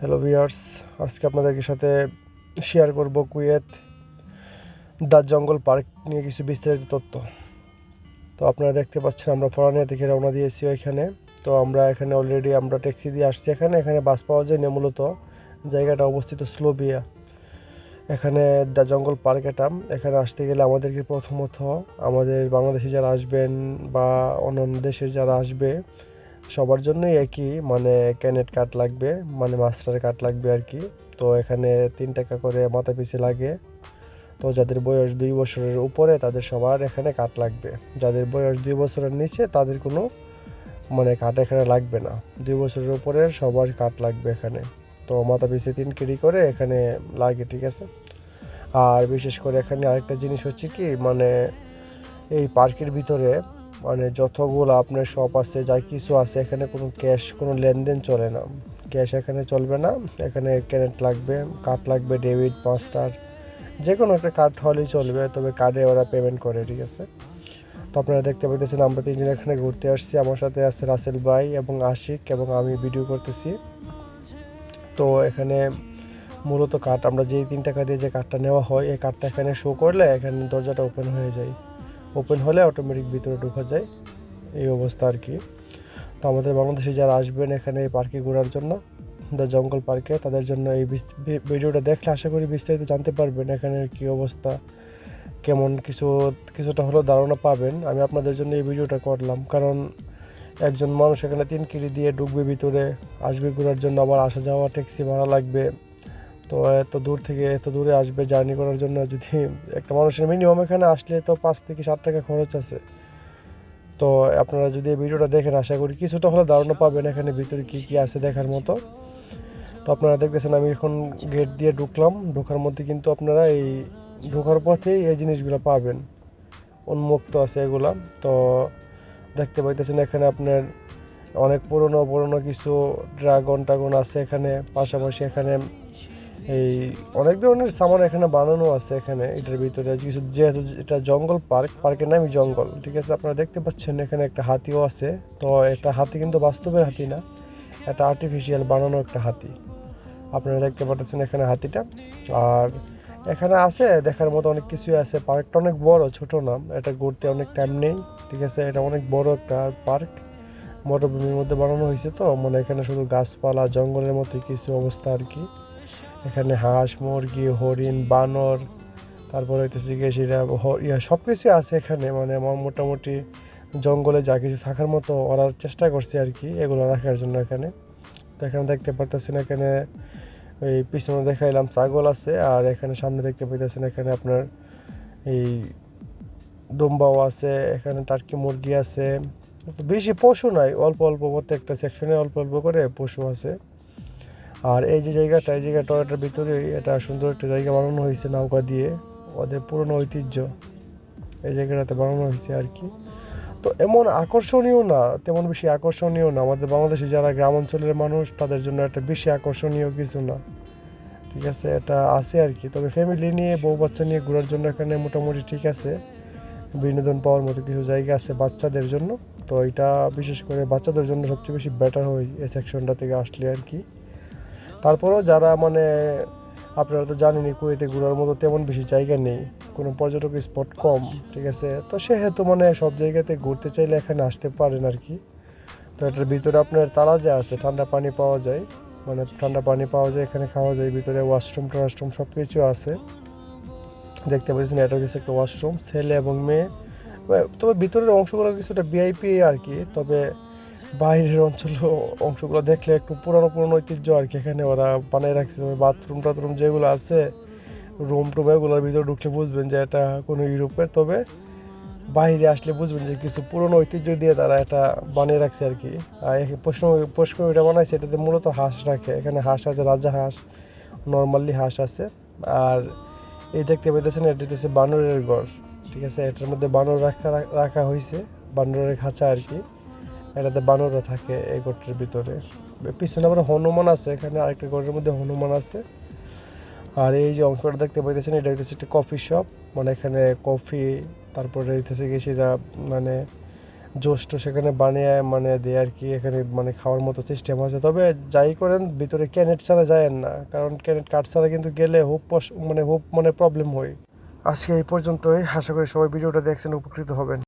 Hello viewers, আজকে আপনাদের সাথে শেয়ার করব কুয়েত দ্য জঙ্গল পার্ক নিয়ে কিছু বিস্তারিত তথ্য। তো আপনারা দেখতে পাচ্ছেন আমরা ফরানিয়া থেকে রওনা দিয়েছি ওইখানে। তো আমরা এখানে অলরেডি ট্যাক্সি দিয়ে আসছি। এখানে বাস পাওয়া যায় না। মূলত জায়গাটা অবস্থিত স্লোভিয়া। এখানে দ্য জঙ্গল পার্ক এখানে আসতে গেলে আমাদেরকে প্রথমত আমাদের বাংলাদেশে যারা আসবেন বা অন্যান্য দেশের যারা আসবে সবার জন্যই একই ক্যানেট কার্ড লাগবে, মাস্টার কার্ড লাগবে আর কি। তো এখানে 3 টাকা করে মাথা পিছু লাগে। তো যাদের বয়স 2 বছরের উপরে তাদের সবার এখানে কার্ড লাগবে। যাদের বয়স 2 বছরের নিচে তাদের কোনো কার্ড এখানে লাগবে না। 2 বছরের উপরে সবার কার্ড লাগবে এখানে। তো মাথা পিছু 3 কেডি করে এখানে লাগে, ঠিক আছে। আর বিশেষ করে এখানে আরেকটা জিনিস হচ্ছে কি, এই পার্কের ভিতরে যতগুলো আপনার শপ আছে, যা কিছু আছে, এখানে কোনো ক্যাশ কোনো লেনদেন চলে না। ক্যাশ এখানে চলবে না। এখানে ক্রেডিট লাগবে, কার্ড লাগবে, ডেবিট, মাস্টার, যে কোনো একটা কার্ড হলেই চলবে, তবে কার্ডে ওরা পেমেন্ট করে, ঠিক আছে। তো আপনারা দেখতে পাইতেছেন আমরা 3 জন এখানে ঘুরতে আসছি। আমার সাথে আছে রাসেল ভাই এবং আশিক, এবং আমি ভিডিও করতেছি। তো এখানে মূলত কার্ড আমরা যেই 3 টাকা দিয়ে যে কার্ডটা নেওয়া হয়, এই কার্ডটা এখানে শো করলে এখানে দরজাটা ওপেন হয়ে যায়। ওপেন হলে অটোমেটিক ভিতরে ঢোকা যায়, এই অবস্থা আর কি। তো আমাদের বাংলাদেশে যারা আসবেন এখানে এই পার্কে ঘোরার জন্য, দ্য জঙ্গল পার্কে, তাদের জন্য এই ভিডিওটা দেখলে আশা করি বিস্তারিত জানতে পারবেন এখানের কী অবস্থা, কেমন কিছুটা হলেও ধারণা পাবেন। আমি আপনাদের জন্য এই ভিডিওটা করলাম, কারণ একজন মানুষ এখানে 3 কিলি দিয়ে ঢুকবে ভিতরে, আসবে ঘোরার জন্য, আবার আসা যাওয়া ট্যাক্সি ভাড়া লাগবে। তো এত দূর থেকে এত দূরে আসবে জার্নি করার জন্য, যদি একটা মানুষের মিনিমাম এখানে আসলে তো 5 থেকে 7 টাকা খরচ আছে। তো আপনারা যদি এই ভিডিওটা দেখেন আশা করি কিছুটা হলে ধারণা পাবেন এখানে ভিতরে কী কী আছে দেখার মতো। তো আপনারা দেখতেছেন আমি এখন গেট দিয়ে ঢুকলাম। ঢোকার মধ্যে কিন্তু আপনারা এই ঢোকার পথেই এই জিনিসগুলো পাবেন, উন্মুক্ত আছে এগুলা। তো দেখতে পাইতেছেন এখানে আপনার অনেক পুরনো কিছু ড্রাগন আছে এখানে। পাশাপাশি এখানে এই অনেক ধরনের সামান এখানে বানানো আছে এখানে এটার ভিতরে কিছু, যেহেতু এটা জঙ্গল পার্কের নামই জঙ্গল, ঠিক আছে। আপনারা দেখতে পাচ্ছেন এখানে একটা হাতিও আছে। তো এটা হাতি কিন্তু বাস্তবের হাতি না, এটা আর্টিফিশিয়াল বানানো একটা হাতি। আপনারা দেখতে পাচ্ছেন এখানে হাতিটা। আর এখানে আছে দেখার মতো অনেক কিছুই আছে। পার্কটা অনেক বড়, ছোট না। এটা ঘুরতে অনেক টাইম নেই, ঠিক আছে। এটা অনেক বড় একটা পার্ক, মরুভূমির মধ্যে বানানো হয়েছে। তো এখানে শুধু গাছপালা জঙ্গলের মতো কিছু অবস্থা আর কি। এখানে হাঁস, মুরগি, হরিণ, বানর, তারপরে হইতেছে গিয়ে সেটা সব কিছুই আছে এখানে। আমার মোটামুটি জঙ্গলে যা কিছু থাকার মতো ওরা চেষ্টা করছে আর কি, এগুলো রাখার জন্য এখানে। তো এখানে দেখতে পারতেছেন এখানে এই পিছনে দেখাইলাম ছাগল আছে, আর এখানে সামনে দেখতে পাইতেছেন এখানে আপনার এই দুম্বাও আছে, এখানে টার্কি মুরগি আছে। তো বেশি পশু নাই, অল্প অল্প প্রত্যেকটা সেকশনে অল্প অল্প করে পশু আছে। আর এই যে জায়গাটা, এই জায়গাটা এটার ভিতরেই এটা সুন্দর একটা জায়গা বানানো হয়েছে নৌকা দিয়ে, ওদের পুরনো ঐতিহ্য এই জায়গাটাতে বানানো হয়েছে আর কি। তো এমন আকর্ষণীয় না, তেমন বেশি আকর্ষণীয় না। আমাদের বাংলাদেশে যারা গ্রাম অঞ্চলের মানুষ তাদের জন্য একটা বেশি আকর্ষণীয় কিছু না, ঠিক আছে। এটা আছে আর কি, তবে ফ্যামিলি নিয়ে বউ বাচ্চা নিয়ে ঘোরার জন্য এখানে মোটামুটি ঠিক আছে। বিনোদন পাওয়ার মতো কিছু জায়গা আছে বাচ্চাদের জন্য। তো এটা বিশেষ করে বাচ্চাদের জন্য সবচেয়ে বেশি বেটার হয় এই সেকশনটা থেকে আসলে আর কি। তারপরেও যারা আপনারা তো জানেনই কুয়েতে ঘোরার মতো তেমন বেশি জায়গা নেই, কোনো পর্যটক স্পট কম, ঠিক আছে। তো সেহেতু সব জায়গাতে ঘুরতে চাইলে এখানে আসতে পারেন আর কি। তো এটার ভিতরে আপনার তালাজা আছে, ঠান্ডা পানি পাওয়া যায়, ঠান্ডা পানি পাওয়া যায় এখানে, খাওয়া যায়। ভিতরে ওয়াশরুম সব কিছু আছে। দেখতে পাচ্ছেন এটা হচ্ছে একটা ওয়াশরুম, ছেলে এবং মেয়ে। তবে ভিতরের অংশগুলো কিছুটা ভিআইপি আর কি। তবে বাইরের অংশগুলো দেখলে একটু পুরনো পুরনো ঐতিহ্য আর কি, এখানে ওরা বানিয়ে রাখছে। তবে বাথরুম টাথরুম যেগুলো আছে, রুম টুম, এগুলোর ভিতরে ঢুকলে বুঝবেন যে এটা কোনো ইউরোপের। তবে বাইরে আসলে বুঝবেন যে কিছু পুরনো ঐতিহ্য দিয়ে তারা এটা বানিয়ে রাখছে আর কি। আর প্রশ্ন এটা বানাইছে, এটাতে মূলত হাঁস রাখে। এখানে হাঁস আছে, রাজা হাঁস, নর্মালি হাঁস আছে। আর এই দেখতে পেতেছেন এটা হচ্ছে বানরের ঘর, ঠিক আছে। এটার মধ্যে বানর রাখা হয়েছে, বানরের খাঁচা আর কি। এটাতে বানররা থাকে এই ঘরটার ভিতরে। পিছনে আবার হনুমান আছে, এখানে আরেকটা ঘরের মধ্যে হনুমান আছে। আর এই যে অংশটা দেখতে পাইতেছেন এটা হচ্ছে একটা কফি শপ, এখানে কফি, তারপরে হইতেছে কি সেটা জোসটো সেখানে বানিয়ে মানে দেয় আর কি, এখানে মানে খাওয়ার মতো সিস্টেম আছে। তবে যাই করেন ভিতরে ক্যানেট ছাড়া যায়েন না, কারণ ক্যানেট কার্ড ছাড়া কিন্তু গেলে খুব মানে প্রবলেম হয়। আজকে এই পর্যন্তই, আশা করি সবাই ভিডিওটা দেখছেন, উপকৃত হবেন।